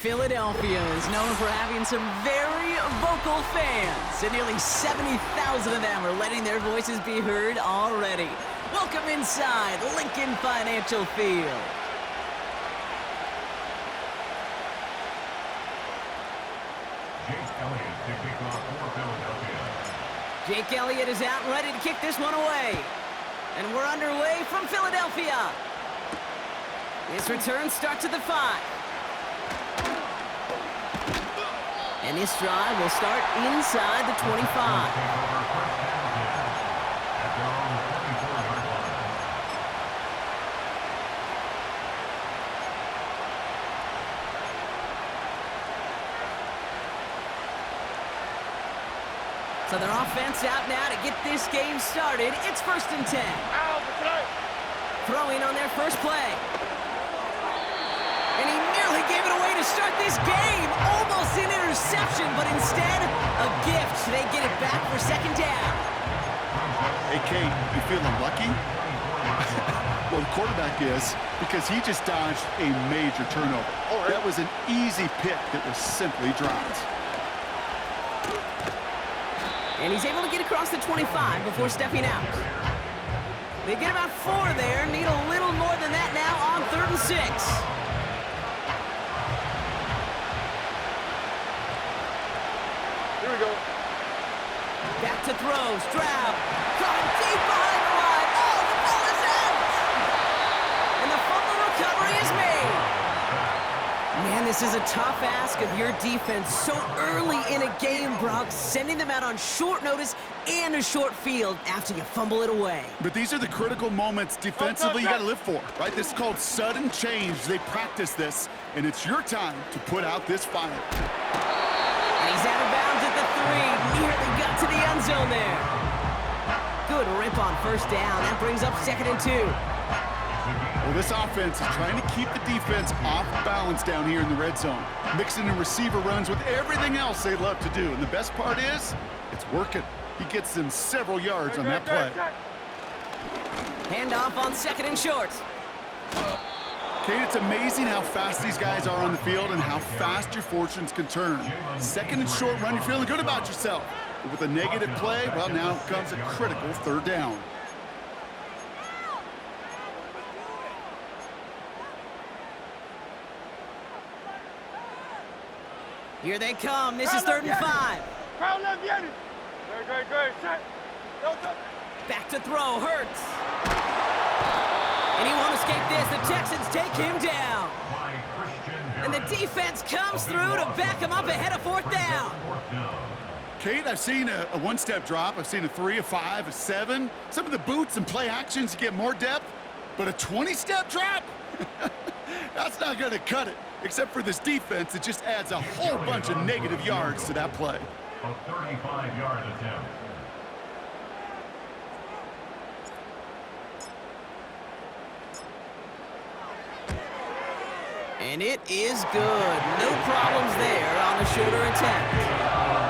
Philadelphia is known for having some very vocal fans, and nearly 70,000 of them are letting their voices be heard already. Welcome inside Lincoln Financial Field. Jake Elliott is out and ready to kick this one away. And we're underway from Philadelphia. This return starts at the 5. And this drive will start inside the 25. So their offense out now to get this game started. It's 1st and 10. Throwing on their first play. And he nearly gave it away to start this game. Almost an interception, but instead, a gift. They get it back for 2nd down. Hey, Kate, you feeling lucky? Well, the quarterback is, because he just dodged a major turnover. That was an easy pick that was simply dropped. And he's able to get across the 25 before stepping out. They get about 4 there. Need a little more than that now on 3rd and 6. Here we go. Back to throw. Stroud. Caught deep behind the line. Oh, the ball is out! And the fumble recovery is made. Man, this is a tough ask of your defense so early in a game, Brock, sending them out on short notice and a short field after you fumble it away. But these are the critical moments defensively you got to live for, right? This is called sudden change. They practice this, and it's your time to put out this fire. And he's out of bounds at the 3. Nearly got to the end zone there. Good rip on 1st down. That brings up 2nd and 2. Well, this offense is trying to keep the defense off balance down here in the red zone, mixing in receiver runs with everything else they love to do. And the best part is, it's working. He gets them several yards on that play. Handoff on 2nd and short. Kate, it's amazing how fast these guys are on the field and how fast your fortunes can turn. 2nd and short run, you're feeling good about yourself. But with a negative play, well, now comes a critical 3rd down. Here they come. This is 3rd and 5. Back to throw. Hurts. And he won't escape this. The Texans take him down. And the defense comes through to back him up ahead of 4th down. Kate, I've seen a one-step drop. I've seen a 3, a 5, a 7. Some of the boots and play actions get more depth. But a 20-step drop? That's not going to cut it. Except for this defense, it just adds a whole bunch of negative yards to that play. A 35-yard attempt. And it is good. No problems there on the shorter attempt.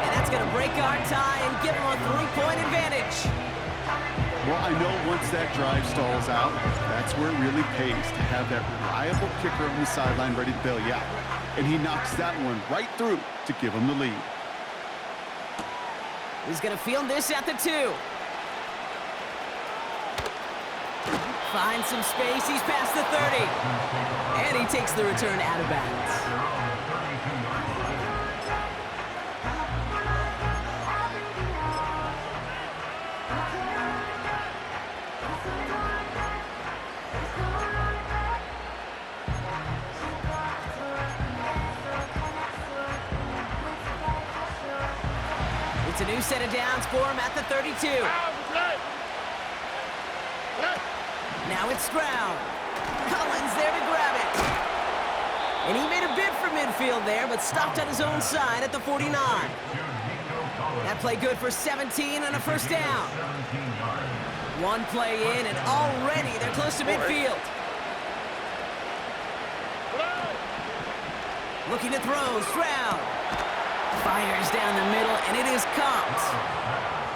And that's going to break our tie and give them a 3-point advantage. Well, I know once that drive stalls out, that's where it really pays to have that reliable kicker on the sideline ready to bail you out. And he knocks that one right through to give him the lead. He's going to field this at the 2. Finds some space. He's past the 30. And he takes the return out of bounds. It's a new set of downs for him at the 32. Now it's Stroud. Collins there to grab it. And he made a bid for midfield there, but stopped on his own side at the 49. That play good for 17 and a 1st down. 1 play in, and already they're close to midfield. Looking to throw, Stroud. Fires down the middle, and it is caught.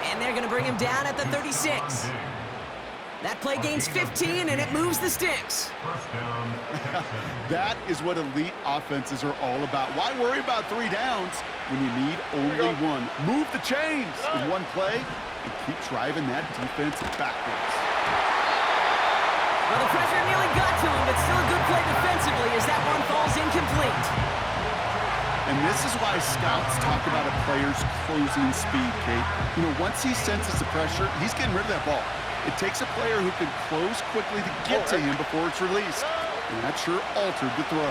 And they're going to bring him down at the 36. That play gains 15, and it moves the sticks. First down, Texans. That is what elite offenses are all about. Why worry about 3 downs when you need only one? Move the chains in one play and keep driving that defense backwards. Well, the pressure nearly got to him, but still a good play defensively as that one falls incomplete. And this is why scouts talk about a player's closing speed, Kate. You know, once he senses the pressure, he's getting rid of that ball. It takes a player who can close quickly to get to him before it's released. And that sure altered the throw.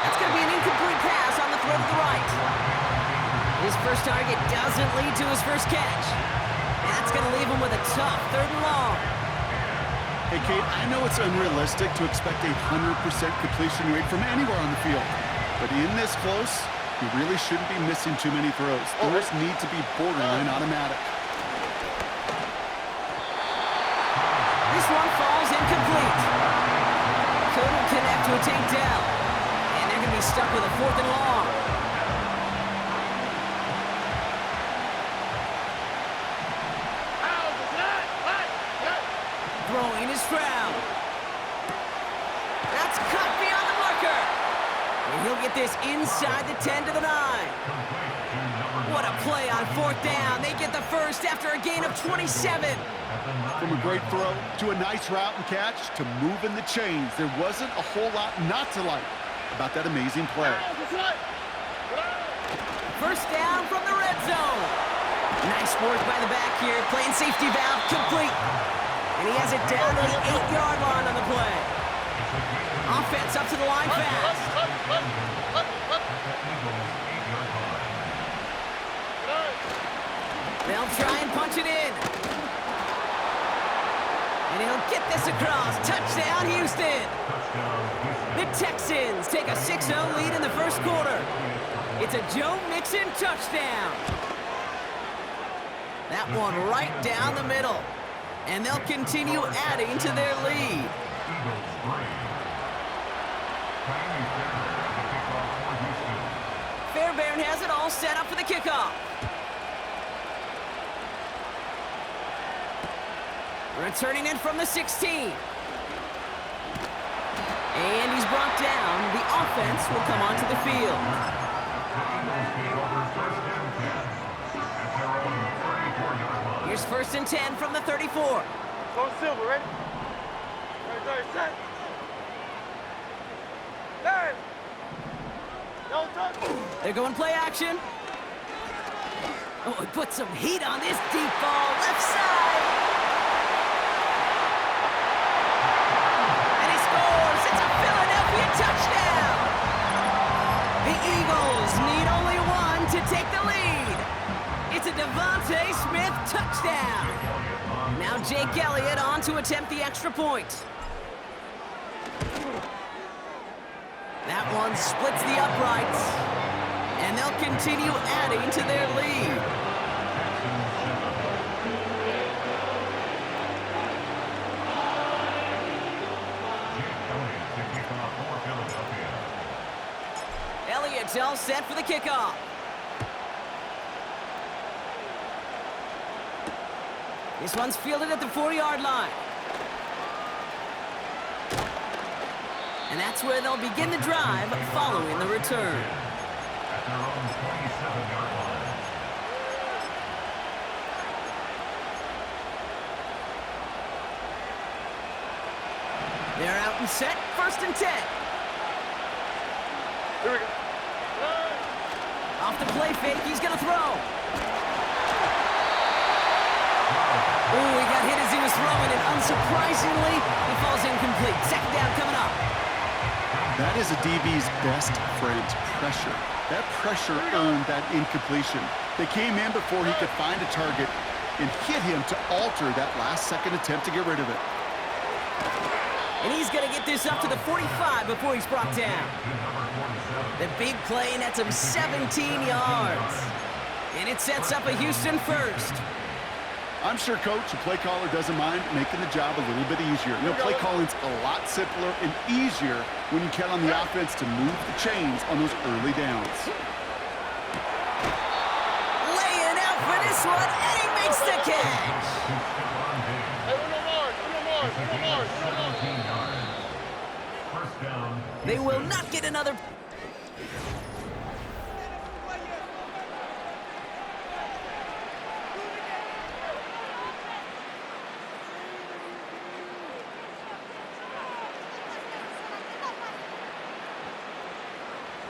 That's going to be an incomplete pass on the throw to the right. His first target doesn't lead to his first catch. That's going to leave him with a tough 3rd and long. Hey, Kate, I know it's unrealistic to expect a 100% completion rate from anywhere on the field. But in this close, you really shouldn't be missing too many throws. Those need to be borderline automatic. This one falls incomplete. Couldn't connect to a takedown. And they're going to be stuck with a 4th and long. Throwing is Stroud. That's cut beyond the marker. And he'll get this inside the 10 to the 9. What a play on 4th down. They get the first after a gain of 27. From a great throw to a nice route and catch to moving the chains, there wasn't a whole lot not to like about that amazing play. First down from the red zone. Nice work by the back here. Playing safety valve complete. And he has it down to the 8-yard line on the play. Offense up to the line fast. They'll try and punch it in. And he'll get this across. Touchdown, Houston. The Texans take a 6-0 lead in the first quarter. It's a Joe Mixon touchdown. That one right down the middle. And they'll continue adding to their lead. Fairbairn has it all set up for the kickoff. Returning in from the 16. And he's brought down. The offense will come onto the field. Here's 1st and 10 from the 34. Go Silver, ready? Ready, set. Hey! No touch. They're going play action. Oh, he put some heat on this deep ball. Left side. And he scores. It's a Philadelphia touchdown. The Eagles need only one to take the lead. It's a Devontae Smith touchdown. Now Jake Elliott on to attempt the extra point. That one splits the uprights. And they'll continue adding to their lead. Elliott's all set for the kickoff. This one's fielded at the 4-yard line. And that's where they'll begin the drive following the return. At their own 27-yard line. They're out and set. 1st and 10. Here we go. Off the play fake, he's going to throw. Ooh, he got hit as he was throwing, and unsurprisingly, he falls incomplete. 2nd down coming up. That is a DB's best friend, pressure. That pressure earned that incompletion. They came in before he could find a target and hit him to alter that last-second attempt to get rid of it. And he's going to get this up to the 45 before he's brought down. The big play nets him 17 yards. And it sets up a Houston first. I'm sure coach, the play caller, doesn't mind making the job a little bit easier. You know, play calling's a lot simpler and easier when you count on the offense to move the chains on those early downs. Laying out for this one, and he makes the catch. They will not get another...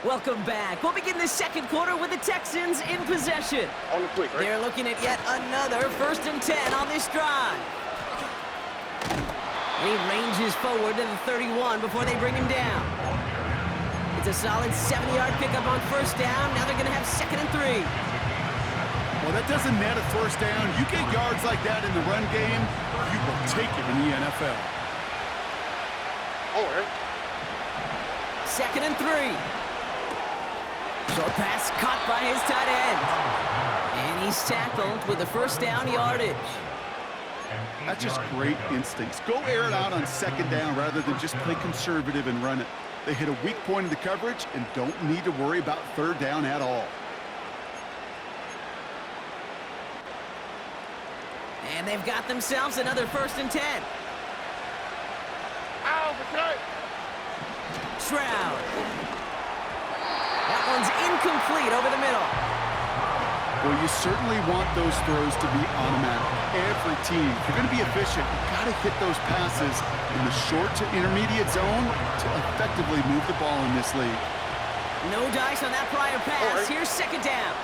Welcome back. We'll begin the second quarter with the Texans in possession. On the quick, right? They're looking at yet another 1st and 10 on this drive. He ranges forward to the 31 before they bring him down. It's a solid 70-yard pickup on 1st down. Now they're going to have 2nd and 3. Well, that doesn't net a 1st down. You get yards like that in the run game, you will take it in the NFL. Oh, right. 2nd and 3. Short pass caught by his tight end. And he's tackled with the 1st down yardage. That's just great instincts. Go air it out on 2nd down rather than just play conservative and run it. They hit a weak point in the coverage and don't need to worry about 3rd down at all. And they've got themselves another 1st and 10. Ow, okay. Stroud. That one's incomplete over the middle. Well, you certainly want those throws to be automatic. Every team, if you're going to be efficient, you've got to hit those passes in the short to intermediate zone to effectively move the ball in this league. No dice on that prior pass. Here's 2nd down.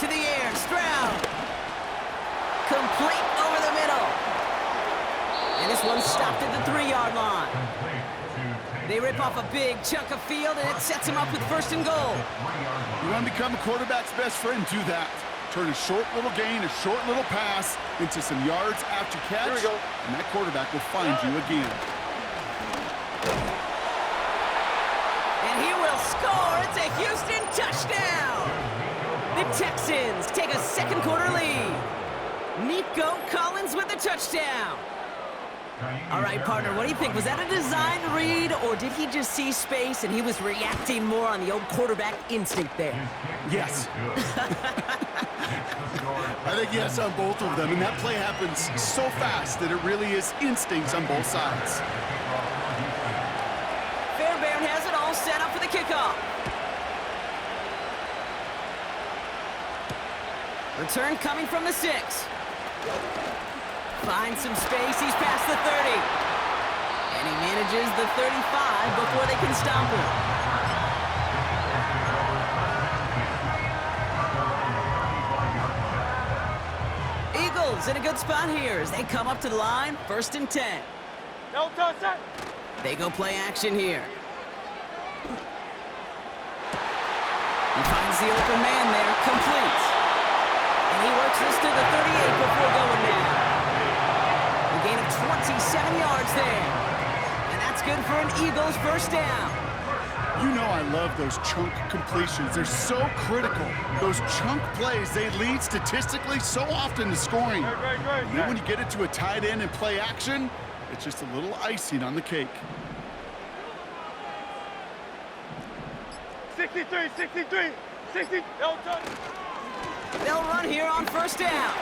To the air, Stroud. Complete over the middle. And this one's stopped at the 3-yard line. They rip off a big chunk of field, and it sets him up with 1st and goal. You want to become a quarterback's best friend, do that. Turn a short little gain, a short little pass into some yards after catch, Here we go. and that quarterback will find you again. And he will score. It's a Houston touchdown. The Texans take a second quarter lead. Nico Collins with the touchdown. All right, partner, what do you think? Was that a design read, or did he just see space and he was reacting more on the old quarterback instinct there? Yes. I think yes on both of them, and that play happens so fast that it really is instincts on both sides. Fairbairn has it all set up for the kickoff. Return coming from the 6. Finds some space, he's past the 30. And he manages the 35 before they can stop him. Eagles in a good spot here as they come up to the line, 1st and 10. No touch that. They go play action here. He finds the open man there, complete. And he works this to the 38 before going down. A gain of 27 yards there. And that's good for an Eagles 1st down. You know I love those chunk completions. They're so critical. Those chunk plays, they lead statistically so often to scoring. Right. And then when you get it to a tight end and play action, it's just a little icing on the cake. 63, 60. No touch. They'll run here on 1st down.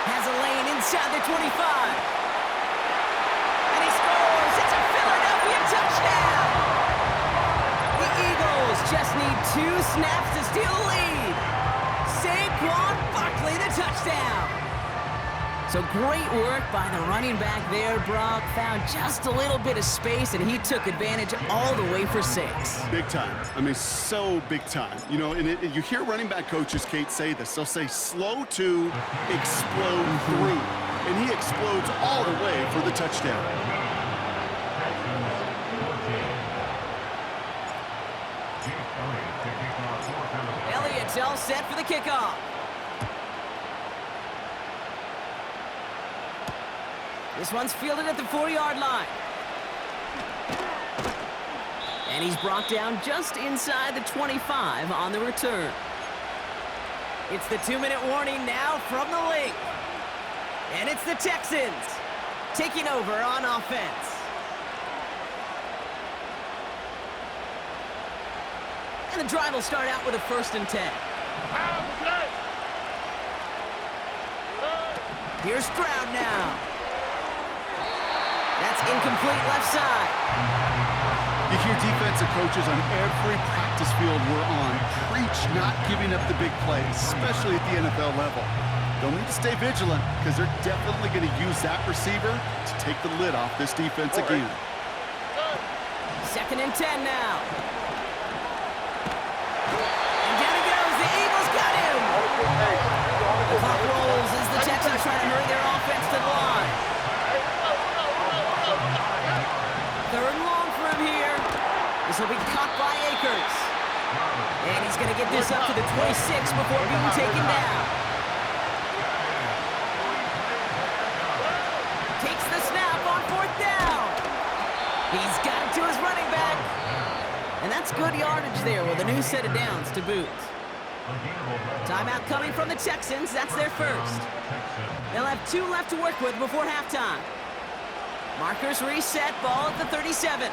Has a lane inside the 25. And he scores. It's a Philadelphia touchdown. The Eagles just need 2 snaps to steal the lead. Saquon Barkley, the touchdown. So great work by the running back there, Brock. Found just a little bit of space, and he took advantage all the way for 6. Big time. I mean, so big time. You know, and you hear running back coaches, Kate, say this. They'll say slow to explode through. And he explodes all the way for the touchdown. Elliott's all set for the kickoff. This one's fielded at the 4-yard line. And he's brought down just inside the 25 on the return. It's the 2-minute warning now from the lake. And it's the Texans taking over on offense. And the drive will start out with a 1st and 10. Here's Stroud now. That's incomplete left side. You hear defensive coaches on every practice field we're on preach not giving up the big plays, especially at the NFL level. They'll need to stay vigilant because they're definitely going to use that receiver to take the lid off this defense again. 2nd and 10 now. And down he goes. The Eagles got him. The clock rolls as the Texans try to hurry their offense to the line. 3rd and long for him here. This will be caught by Akers. And he's going to get this up to the 26 before being taken down. Takes the snap on 4th down. He's got it to his running back. And that's good yardage there with a new set of downs to boot. Timeout coming from the Texans. That's their first. They'll have 2 left to work with before halftime. Markers reset, ball at the 37. Here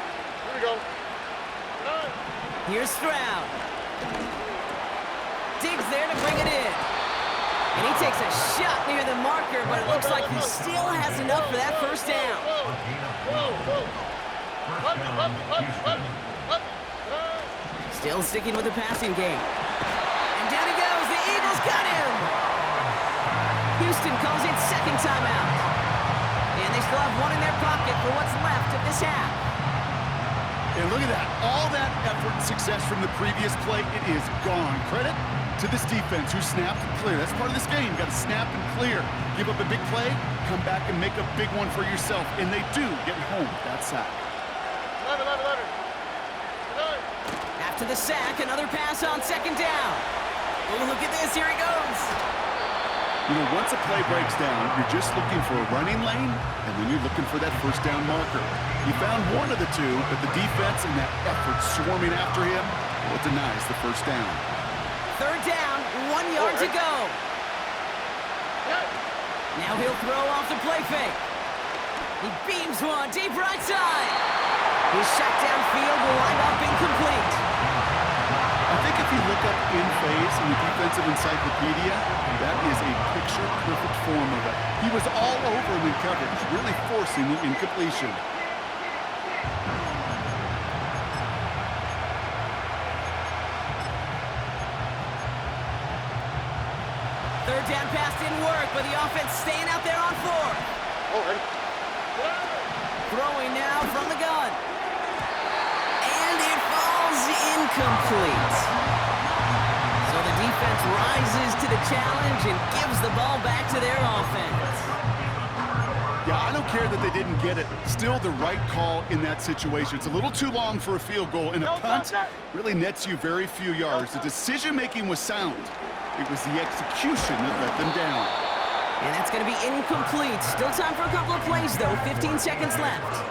we go. Here's Stroud. Digs there to bring it in. And he takes a shot near the marker, but it looks like he still has enough for that first down. Still sticking with the passing game. And down he goes. The Eagles got him. Houston calls it 2nd timeout. And they still have 1 in their pocket for what's left of this half. And look at that. All that effort and success from the previous play, it is gone. Credit to this defense who snapped and cleared. That's part of this game. You got to snap and clear. Give up a big play, come back and make a big one for yourself. And they do get home with that sack. 11. After the sack, another pass on 2nd down. Oh, look at this. Here he goes. You know, once a play breaks down, you're just looking for a running lane, and then you're looking for that first down marker. He found one of the two, but the defense and that effort swarming after him, well, it denies the first down. 3rd down, 1 yard to go. Now he'll throw off the play fake. He beams one deep right side. His shot downfield will wind up incomplete. I think if you look up in phase in the defensive encyclopedia, that is a picture-perfect form of it. He was all over him in coverage, really forcing the incompletion. Third down pass didn't work, but the offense staying out there on 4. Throwing now from the gun. And it falls incomplete. So the defense rises to the challenge and gives the ball back to their offense. Yeah, I don't care that they didn't get it. Still the right call in that situation. It's a little too long for a field goal, and a punt really nets you very few yards. The decision-making was sound. It was the execution that let them down. And that's going to be incomplete. Still time for a couple of plays, though. 15 seconds left.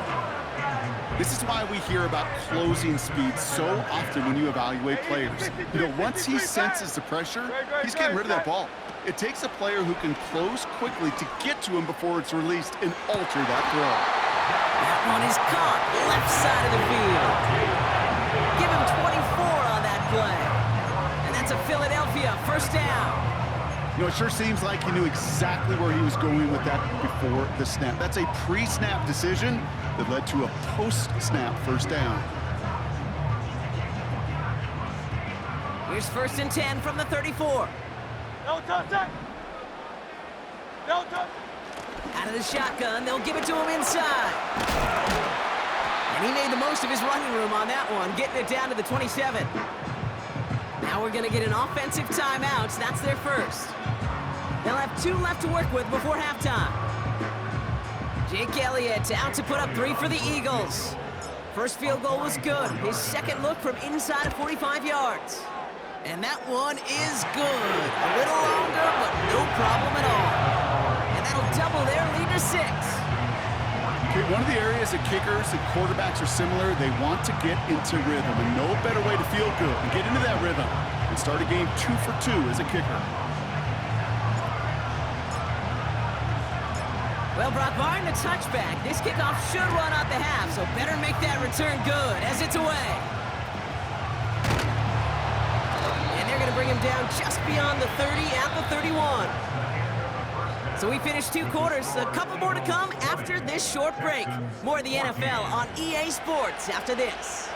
This is why we hear about closing speed so often when you evaluate players. You know, once he senses the pressure, he's getting rid of that ball. It takes a player who can close quickly to get to him before it's released and alter that throw. That one is caught left side of the field. Give him 24 on that play. And that's a Philadelphia first down. You know, it sure seems like he knew exactly where he was going with that before the snap. That's a pre-snap decision that led to a post-snap first down. Here's 1st and 10 from the 34. No touch. Out of the shotgun, they'll give it to him inside. And he made the most of his running room on that one, getting it down to the 27. Now we're going to get an offensive timeout. That's their first. They'll have 2 left to work with before halftime. Jake Elliott out to put up 3 for the Eagles. First field goal was good. His second look from inside of 45 yards. And that one is good. A little longer, but no problem at all. And that'll double their lead to 6. Okay, one of the areas that kickers and quarterbacks are similar, they want to get into rhythm. And no better way to feel good and get into that rhythm and start a game 2 for 2 as a kicker. Well, Brock, barring the touchback, this kickoff should run out the half, so better make that return good as it's away. And they're going to bring him down just beyond the 30 at the 31. So we finished 2 quarters. A couple more to come after this short break. More of the NFL on EA Sports after this.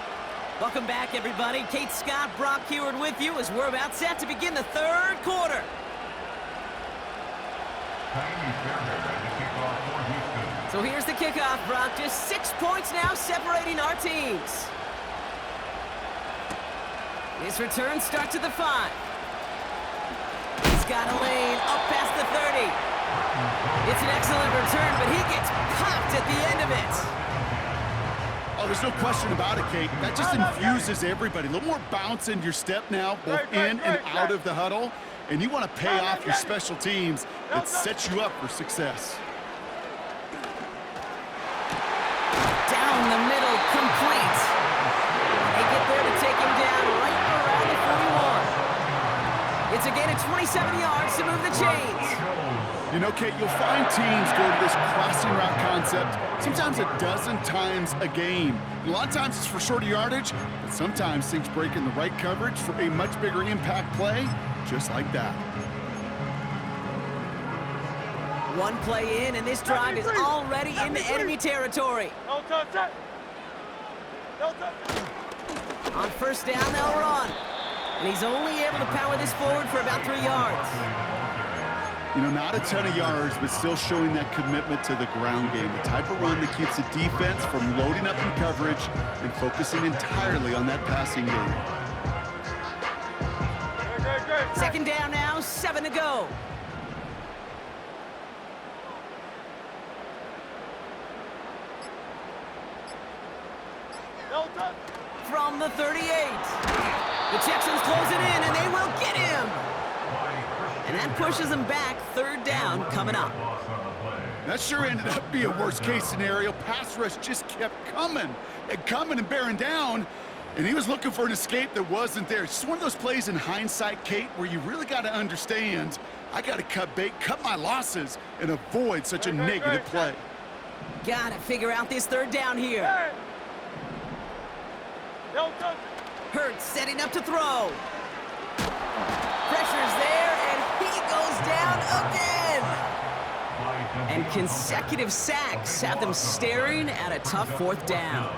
Welcome back, everybody. Kate Scott, Brock Heward with you as we're about set to begin the 3rd quarter. So here's the kickoff, Brock. Just 6 points now separating our teams. His return starts at the 5. He's got a lane up past the 30. It's an excellent return, but he gets popped at the end of it. Oh, there's no question about it, Kate. That just infuses everybody. A little more bounce in your step now, both in and out of the huddle. And you want to pay off your special teams. It sets you up for success. Down the middle, complete. They get there to take him down right around the 41. It's a gain of 27 yards to move the chains. You know, Kate, you'll find teams go to this crossing route concept sometimes a dozen times a game. A lot of times it's for shorter yardage, but sometimes things break in the right coverage for a much bigger impact play, just like that. One play in, and this drive is already in the enemy territory. No touch. On first down, they'll run. And he's only able to power this forward for about 3 yards. You know, not a ton of yards, but still showing that commitment to the ground game. The type of run that keeps the defense from loading up in coverage and focusing entirely on that passing game. Second down now, 7 to go. From the 38. The Texans close it in, and they will get him. And that pushes them back. 3rd down coming up. That sure ended up being a worst-case scenario. Pass rush just kept coming and bearing down, and he was looking for an escape that wasn't there. It's just one of those plays in hindsight, Kate, where you really got to understand, I got to cut bait, cut my losses, and avoid such a negative play. Got to figure out this 3rd down here. Hurts setting up to throw. Pressure's there, and he goes down again. And consecutive sacks have them staring at a tough 4th down.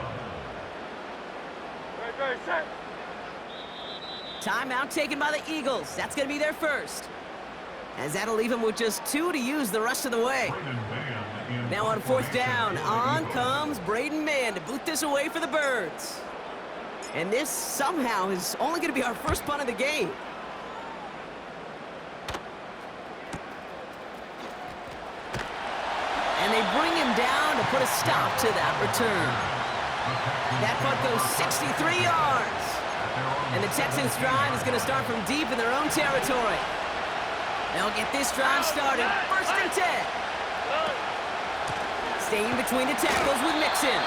Timeout taken by the Eagles. That's going to be their first. As that'll leave them with just 2 to use the rest of the way. Now on 4th down, on comes Braden Mann to boot this away for the Birds. And this somehow is only going to be our first punt of the game. And they bring him down to put a stop to that return. That punt goes 63 yards. And the Texans' drive is going to start from deep in their own territory. They'll get this drive started. 1st and 10. Staying between the tackles with Mixon.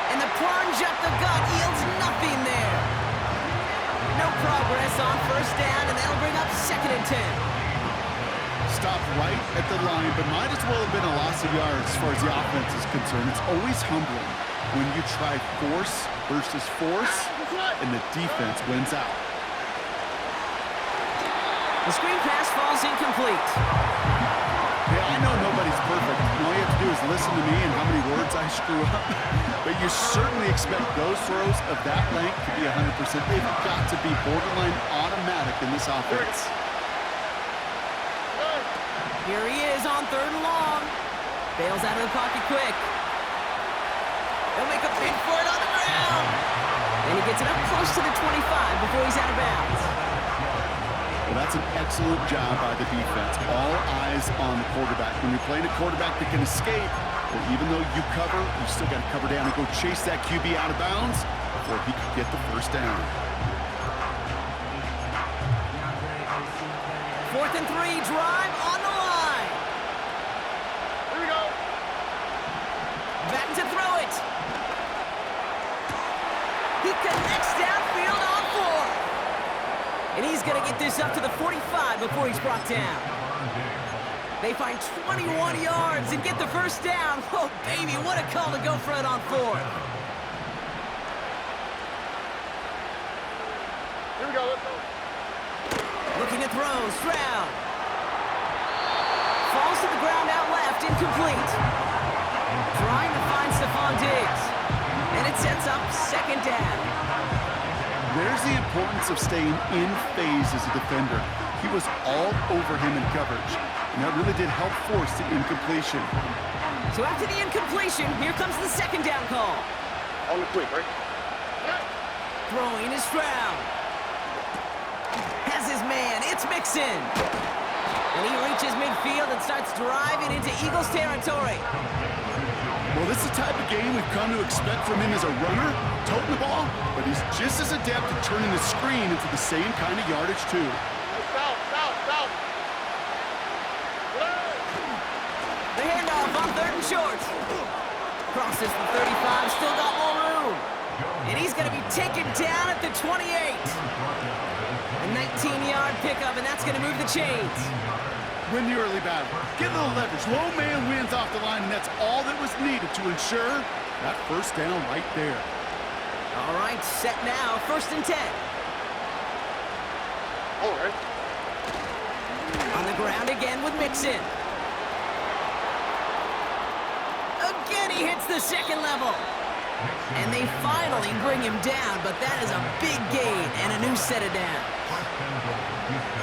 And the plunge up the gut yields nothing there. No progress on 1st down, and that'll bring up 2nd and 10. Stopped right at the line, but might as well have been a loss of yards as far as the offense is concerned. It's always humbling when you try force versus force, and the defense wins out. The screen pass falls incomplete. Yeah, I know nobody's perfect. All you have to do is listen to me and how many words I screw up. But you certainly expect those throws of that length to be 100%. They've got to be borderline automatic in this offense. Here he is on 3rd and long. Bails out of the pocket quick. They'll make a bid for it on the ground. And he gets it up close to the 25 before he's out of bounds. Well, that's an excellent job by the defense. All eyes on the quarterback. When you're playing a quarterback that can escape, well, even though you cover, you still got to cover down and go chase that QB out of bounds before he could get the 1st down. 4th and 3, drive on the line. Here we go. Back to throw it. He connects downfield on 4. And he's going to get this up to the 45 before he's brought down. They find 21 yards and get the 1st down. Oh, baby, what a call to go for it on 4th. Here we go, let's go. Looking to throw, Stroud. Falls to the ground incomplete. Trying to find Stephon Diggs. And it sets up second down. There's the importance of staying in phase as a defender. He was all over him in coverage, and that really did help force the incompletion. So after the incompletion, here comes the second down call. On the quick, right? Throwing is Stroud. Has his man, it's Mixon. And he reaches midfield and starts driving into Eagles territory. Well, this is the type of game we've come to expect from him as a runner, toting the ball, but he's just as adept at turning the screen into the same kind of yardage, too. South. The handoff on 3rd and short. Crosses the 35, still got more room. And he's going to be taken down at the 28. A 19-yard pickup, and that's going to move the chains. Win the early battle. Get a little leverage. Low man wins off the line, and that's all that was needed to ensure that first down right there. All right, set now, 1st and 10. All right. On the ground again with Mixon. Again, he hits the second level. And they finally bring him down, but that is a big gain and a new set of downs.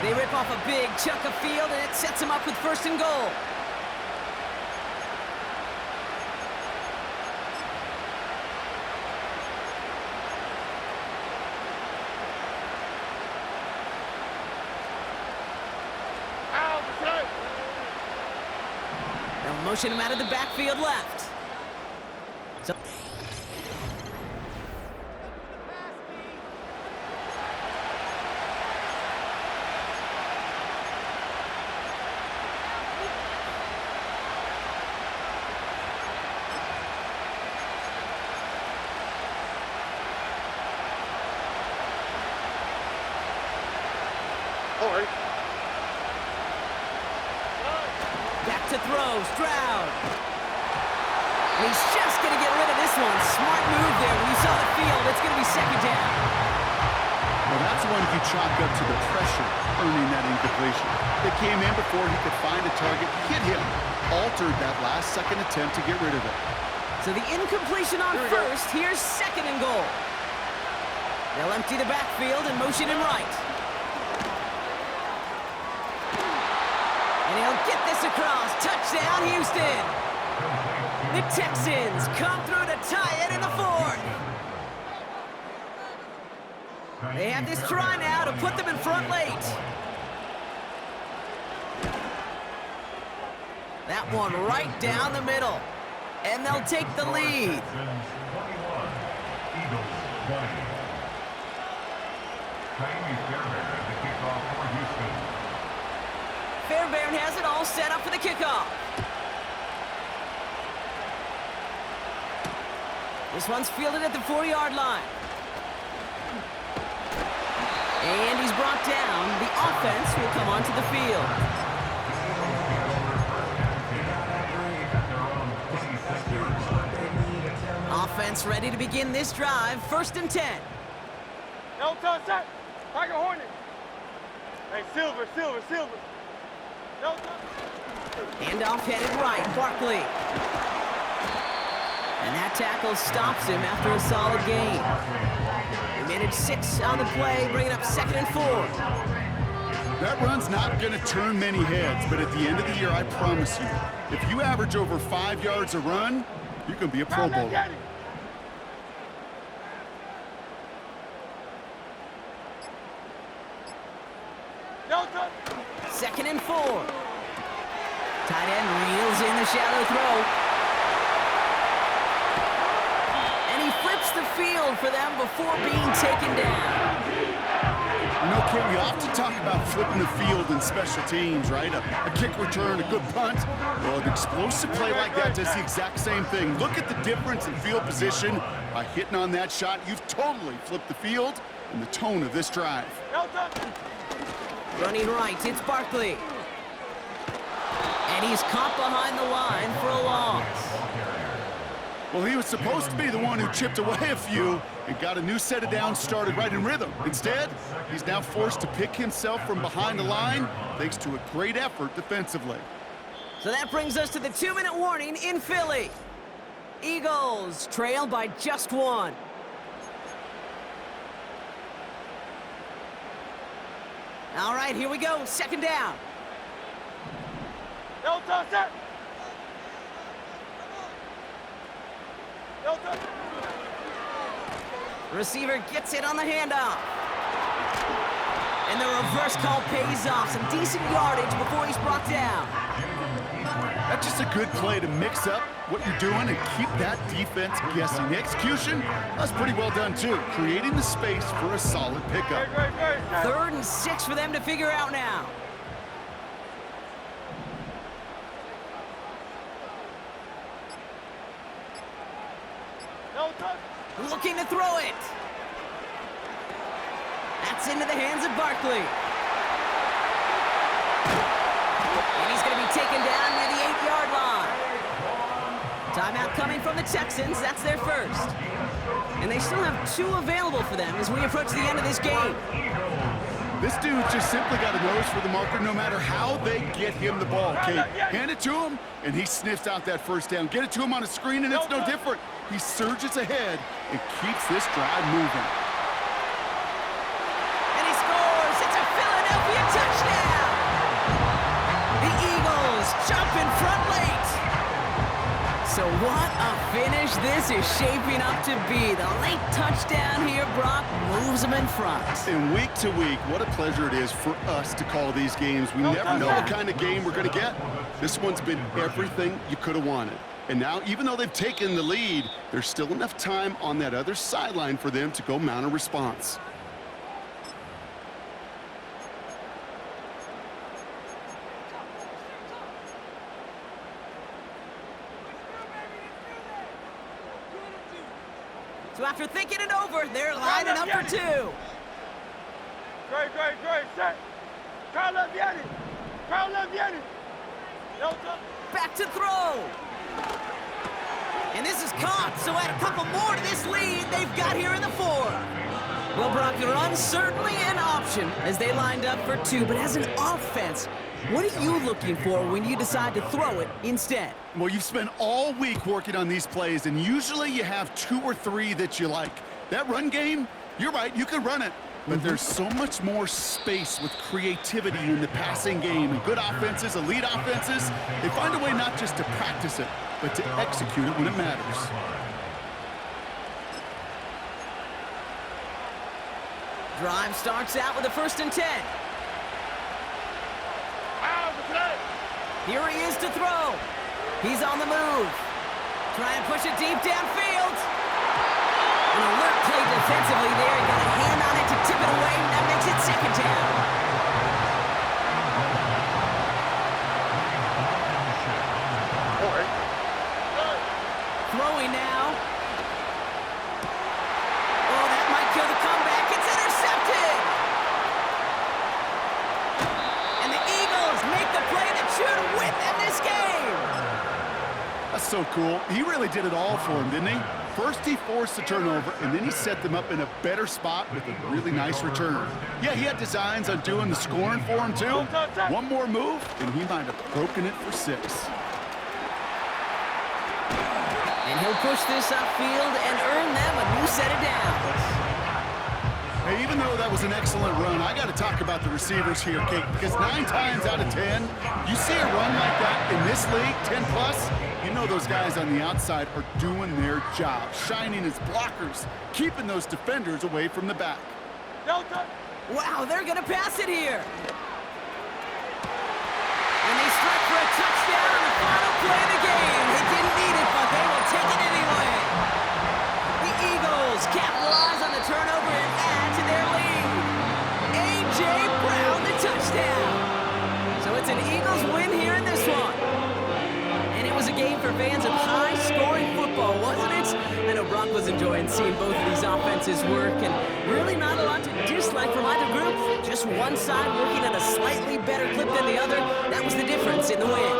They rip off a big chunk of field, and it sets him up with 1st and goal. They'll motion him out of the backfield left. So All right. back to throw, Stroud. And he's just going to get rid of this one. Smart move there. When you saw the field, it's going to be second down. Well, that's one you chalk up to the pressure earning that incompletion. It came in before he could find a target, hit him, altered that last-second attempt to get rid of it. So the incompletion on first. Here's 2nd and goal. They'll empty the backfield and motion him right. And he'll get this across. Touchdown, Houston. The Texans come through to tie it in the 4th. They have this try now to put them in front late. That one right down the middle. And they'll take the lead. Fairbairn has it all set up for the kickoff. This one's fielded at the 4-yard line. And he's brought down. The offense will come onto the field. Offense ready to begin this drive. 1st and 10. No touch, set. Tiger Hornet. Hey, Silver. No touch. Handoff headed right. Barkley. And that tackle stops him after a solid gain. They managed 6 on the play, bringing up 2nd and 4. That run's not going to turn many heads, but at the end of the year, I promise you, if you average over 5 yards a run, you can be a Pro Bowler. No touch. 2nd and 4. Tight end reels in the shallow throw. And he flips the field for them before being taken down. You know, Kate, we often talk about flipping the field in special teams, right? A kick return, a good punt. Well, an explosive play like that does the exact same thing. Look at the difference in field position. By hitting on that shot, you've totally flipped the field and the tone of this drive. No touch. Running right, it's Barkley. And he's caught behind the line for a loss. Well, he was supposed to be the one who chipped away a few and got a new set of downs started right in rhythm. Instead, he's now forced to pick himself from behind the line thanks to a great effort defensively. So that brings us to the 2-minute warning in Philly. Eagles trail by just 1. All right, here we go. 2nd down. No touch it. No touch. Receiver gets it on the handoff. And the reverse call pays off. Some decent yardage before he's brought down. That's just a good play to mix up what you're doing and keep that defense guessing. The execution, that's pretty well done too. Creating the space for a solid pickup. 3rd and 6 for them to figure out now. No touch. Looking to throw it. That's into the hands of Barkley. And he's going to be taken down near the 8-yard line. Timeout coming from the Texans. That's their first. And they still have 2 available for them as we approach the end of this game. This dude just simply got a nose for the marker no matter how they get him the ball, Kate. Hand it to him, and he sniffs out that first down. Get it to him on a screen, and it's no different. He surges ahead and keeps this drive moving. And he scores! It's a Philadelphia touchdown! The Eagles jump in front late. So what a finish this is shaping up to be. The late touchdown here, Brock, moves them in front. And week to week, what a pleasure it is for us to call these games. We never know what kind of game we're going to get. This one's been everything you could have wanted. And now, even though they've taken the lead, there's still enough time on that other sideline for them to go mount a response. So after thinking it over, they're lining up for 2. Great, set. Carla Vianney. No touch. Back to throw. And this is caught, so add a couple more to this lead they've got here in the 4th. Well, Brock, the run's certainly an option as they lined up for 2, but as an offense, what are you looking for when you decide to throw it instead? Well, you've spent all week working on these plays, and usually you have 2 or 3 that you like. That run game, you're right, you could run it. But there's so much more space with creativity in the passing game. And good offenses, elite offenses, they find a way not just to practice it, but to execute it when it matters. Drive starts out with a 1st and 10. Here he is to throw. He's on the move. Try and push it deep downfield. An alert play defensively there. He got a hand on it to tip it away. That makes it 2nd down. Throwing now. Oh, that might kill the comeback. It's intercepted. And the Eagles make the play that should win them this game. That's so cool. He really did it all for him, didn't he? First he forced the turnover, and then he set them up in a better spot with a really nice return. Yeah, he had designs on doing the scoring for him, too. One more move, and he might have broken it for 6. And he'll push this upfield and earn them a new set of downs. Hey, even though that was an excellent run, I got to talk about the receivers here, Kate, because 9 times out of 10, you see a run like that in this league, 10+, you know those guys on the outside are doing their job, shining as blockers, keeping those defenders away from the back. Wow, they're going to pass it here. And they strike for a touchdown on the final play of the game. They didn't need it, but they will take it anyway. The Eagles capitalize on the turnover and add to their lead. A.J. Brown, the touchdown. So it's an Eagles win here in this one. And it was a game for fans of high-scoring football, wasn't it? I know Brock was enjoying seeing both of these offenses work, and really not a lot to dislike from either group. Just one side working at a slightly better clip than the other. That was the difference in the win.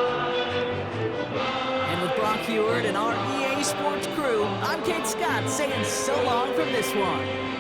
And with Brock Heward and our EA Sports crew, I'm Kate Scott saying so long from this one.